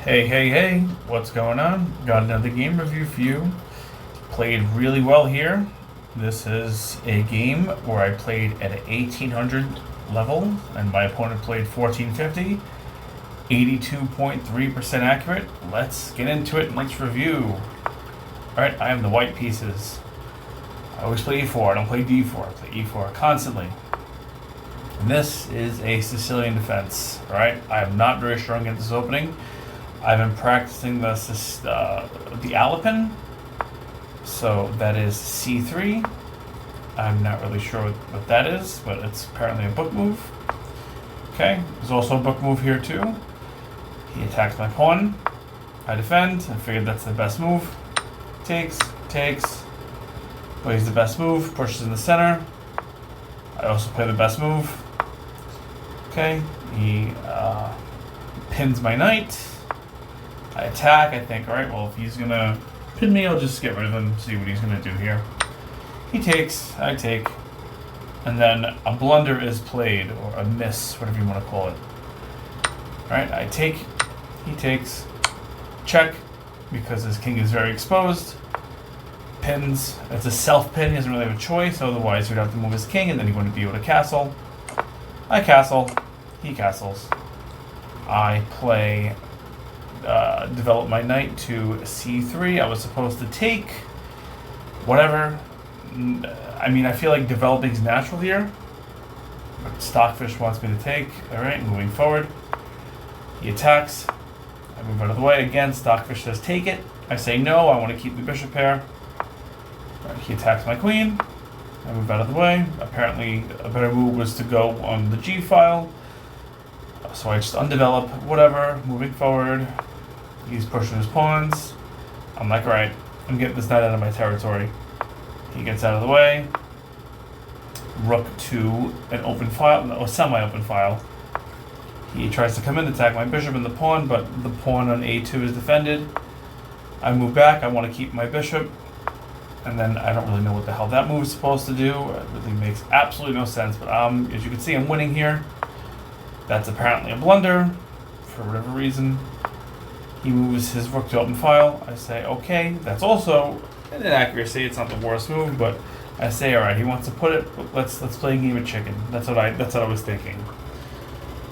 Hey, what's going on? Got another game review for you. Played really well here. This is a game where I played at an 1800 level and my opponent played 1450. 82.3% accurate. Let's get into it and let's review. Alright, I have the white pieces. I always play e4, I don't play d4, I play e4 constantly. And this is a Sicilian defense. Alright, I am not very strong at this opening. I've been practicing the Alapin, so that is c3. I'm not really sure what that is, but it's apparently a book move. Okay, there's also a book move here too. He attacks my pawn. I defend. I figured that's the best move. Takes, plays the best move, pushes in the center. I also play the best move. Okay, he pins my knight. I attack, I think, alright, well, if he's gonna pin me, I'll just get rid of him, see what he's gonna do here. He takes, I take, and then a blunder is played, or a miss, whatever you want to call it. Alright, I take, he takes, check, because his king is very exposed. Pins, it's a self-pin, he doesn't really have a choice, otherwise he'd have to move his king, and then he's going to be able to castle. I castle, he castles. I play... develop my knight to c3. I was supposed to take whatever. I mean, I feel like developing is natural here, but Stockfish wants me to take. Alright, moving forward. He attacks. I move out of the way. Again, Stockfish says take it. I say no, I want to keep the bishop pair. Right, he attacks my queen. I move out of the way. Apparently, a better move was to go on the g file. So I just undevelop, whatever, moving forward. He's pushing his pawns. I'm like, alright, I'm getting this knight out of my territory. He gets out of the way. Rook to an open file, no, a semi-open file. He tries to come in, attack my bishop and the pawn, but the pawn on a2 is defended. I move back, I want to keep my bishop. And then I don't really know what the hell that move is supposed to do. It really makes absolutely no sense, but as you can see, I'm winning here. That's apparently a blunder, for whatever reason. He moves his rook to open file. I say, okay, that's also an inaccuracy. It's not the worst move, but I say, all right, he wants to put it. Let's play a game of chicken. That's what I was thinking.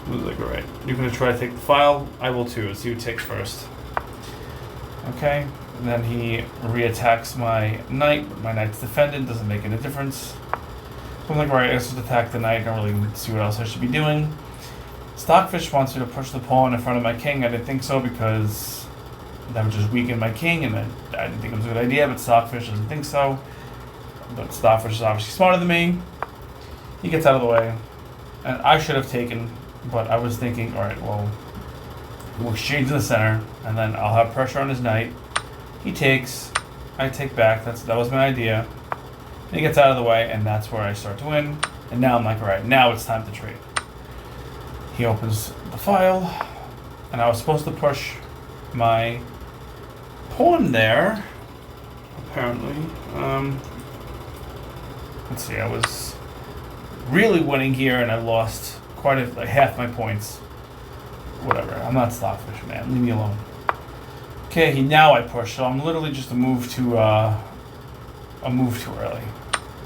I was like, all right, you're gonna try to take the file. I will too. Let's see who takes first. Okay, and then he reattacks my knight. My knight's defended. Doesn't make any difference. So I'm like, all right, I just attack the knight. I don't really see what else I should be doing. Stockfish wants me to push the pawn in front of my king. I didn't think so because that would just weaken my king, and I didn't think it was a good idea, but Stockfish doesn't think so. But Stockfish is obviously smarter than me. He gets out of the way. And I should have taken, but I was thinking, alright, well, we'll exchange in the center, and then I'll have pressure on his knight. He takes. I take back. That was my idea. And he gets out of the way, and that's where I start to win. And now I'm like, alright, now it's time to trade. He opens the file, and I was supposed to push my pawn there, apparently. Let's see, I was really winning here, and I lost quite like half my points. Whatever, I'm not Stockfish, man. Leave me alone. Okay, now I push, so I'm literally just a move too early.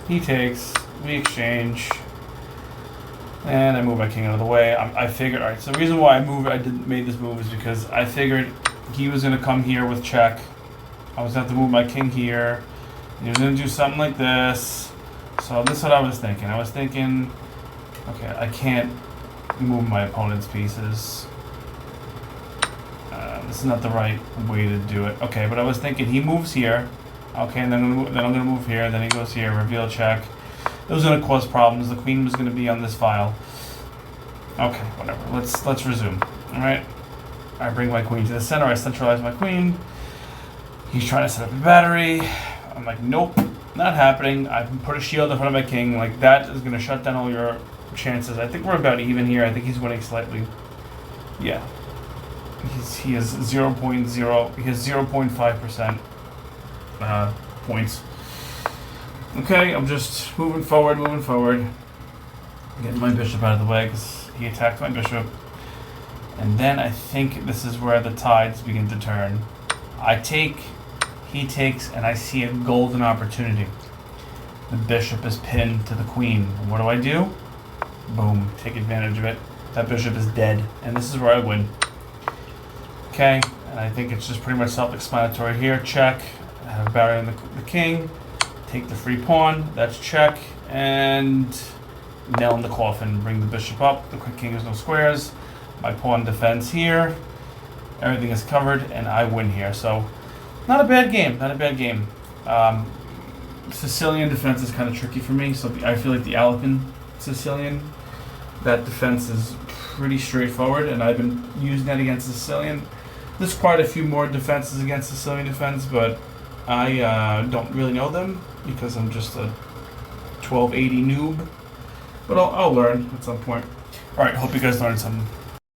He takes, we exchange. And I move my king out of the way. I figured, alright, so the reason why I made this move is because I figured he was going to come here with check. I was going to have to move my king here. He was going to do something like this. So this is what I was thinking. I was thinking, okay, I can't move my opponent's pieces. This is not the right way to do it. Okay, but I was thinking he moves here. Okay, and then I'm going to move here. Then he goes here, reveal check. It was going to cause problems. The queen was going to be on this file. Okay, whatever. Let's resume. All right. I bring my queen to the center. I centralize my queen. He's trying to set up a battery. I'm like, nope, not happening. I put a shield in front of my king. Like, that is going to shut down all your chances. I think we're about even here. I think he's winning slightly. Yeah. He has 0.0. He has 0.5% points. Okay, I'm just moving forward. Getting my bishop out of the way because he attacked my bishop. And then I think this is where the tides begin to turn. I take, he takes, and I see a golden opportunity. The bishop is pinned to the queen. And what do? Boom, take advantage of it. That bishop is dead, and this is where I win. Okay, and I think it's just pretty much self-explanatory here. Check, I have barrier the king, take the free pawn, that's check, and nail in the coffin, bring the bishop up, the king has no squares, my pawn defends here, everything is covered, and I win here. So, not a bad game, not a bad game. Sicilian defense is kind of tricky for me, so I feel like the Alpine Sicilian, that defense is pretty straightforward, and I've been using that against Sicilian. There's quite a few more defenses against Sicilian defense, but I don't really know them because I'm just a 1280 noob. But I'll learn at some point. Alright, hope you guys learned something.